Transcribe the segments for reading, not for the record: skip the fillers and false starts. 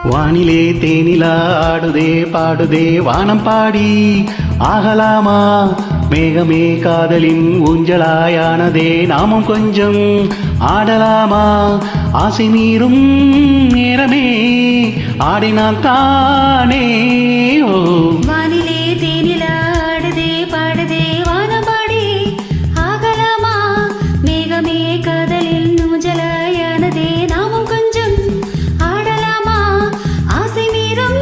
வானிலே தேனிலா ஆடுதே பாடுதே வானம் பாடி ஆகலாமா மேகமே காதலின் ஊஞ்சலாயானதே நாமும் கொஞ்சம் ஆடலாமா ஆசை மீறும் நேரமே ஆடினால் தானே ஓ வானிலே தேனிலா ஆடுதே பாடுதே வானம் பாடி ஆகலாமா மேகமே காதலில் ஊஞ்சலாயானதே நாமும் கொஞ்சம் ஆடலாமா ஆசை மீறும்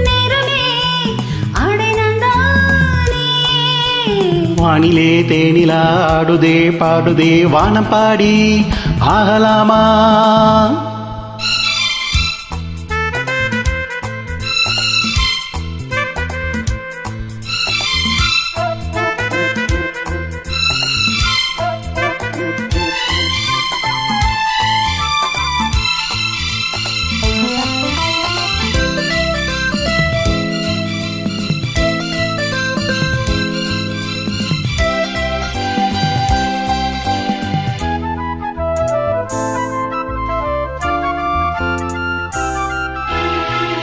நேரமே ஆடினால் தானே வானிலே தேனிலா ஆடுதே பாடுதே வானம் பாடி ஆகலாமா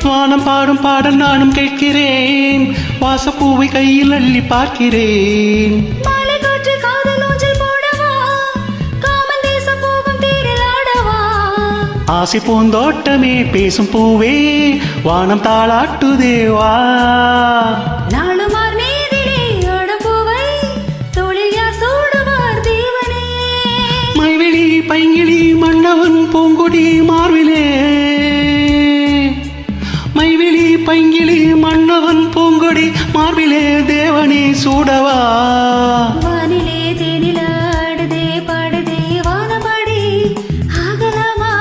வானம் பாடும் பாடல் நானும் கேட்கிறேன் வாசப்பூவை கையில் அள்ளி பார்க்கிறேன் மாலை காற்று காதல் ஊஞ்சல் போடவா காமன் தேசம் போகும் தேரில் ஆடவா ஆசை பூந்தோட்டமே பேசும் பூவே வானம் தாளாட்டுதே வா நாளுமார் மீதிலே ஆடப்பூவை தோளில் யார் சூடுவார் தேவனே மைவிழி பைங்கிழி மன்னவன் பூங்கொடி மார்பிலே மைவிழி பைங்கிழி மன்னவன் பூங்கொடி மார்பிலே தேவனே சூடவா வானிலே தேனிலா ஆடுதே பாடுதே வானம் பாடி ஆகலாமா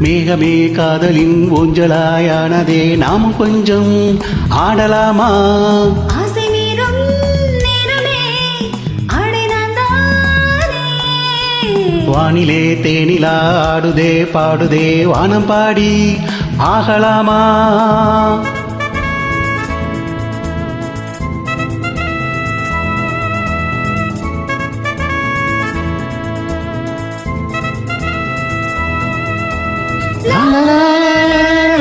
மேகமே காதலின் ஊஞ்சலாயானதே நாமும் கொஞ்சம் ஆடலாமா ஆசை மீறும் நேரமே ஆடினான் தானே வானிலே தேனிலா ஆடுதே பாடுதே வானம் பாடி ஆகலாமா லா லா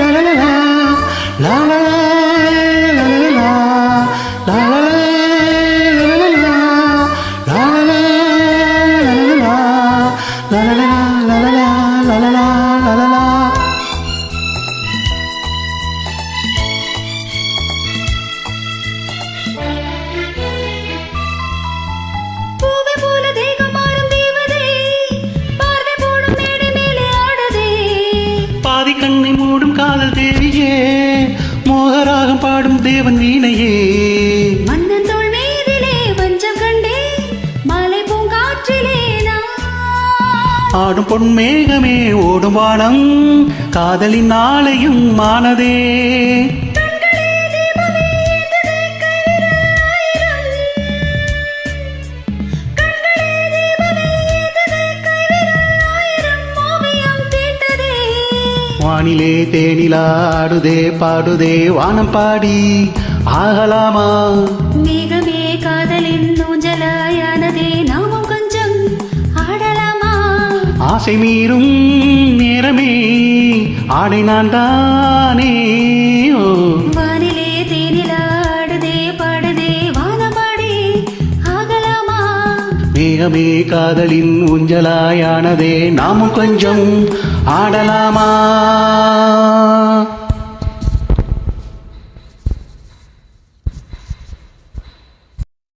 லா லா லா லா லா லா பூவே போல தேகம் மாறும் தேவதே பார்வை போடும் மேடை மேலே ஆடுதே பாதி கண்ணை மூடும் காதல் தேவியே மோகராகம் பாடும் தேவன் வீணையே மன்னன் தோள் மீதிலே வஞ்சம் கண்டே மாலை பூங்காற்றிலே நான் ஆடும் பொன்மேகமே ஓடும் வானம் காதலின் நாளையும் மானதே கண்களே தீபமே ஏந்ததே கைவிரல் ஆயிரம் கண்களே தீபமே ஏந்ததே கைவிரல் ஆயிரம் ஓவியம் தீட்டதே வானிலே தேனிலா ஆடுதே பாடுதே வானம் பாடி ஆகலாமா மேகமே காதலின் ஊஞ்சலாயானதே நாமும் கொஞ்சம் ஆடலாமா ஆசை மீறும் நேரமே ஆடினான் தானே ஓ வானிலே தேனிலா ஆடுதே பாடுதே வானம் பாடி ஆகலாமா மேகமே காதலின் ஊஞ்சலாயானதே நாமும் கொஞ்சம் ஆடலாமா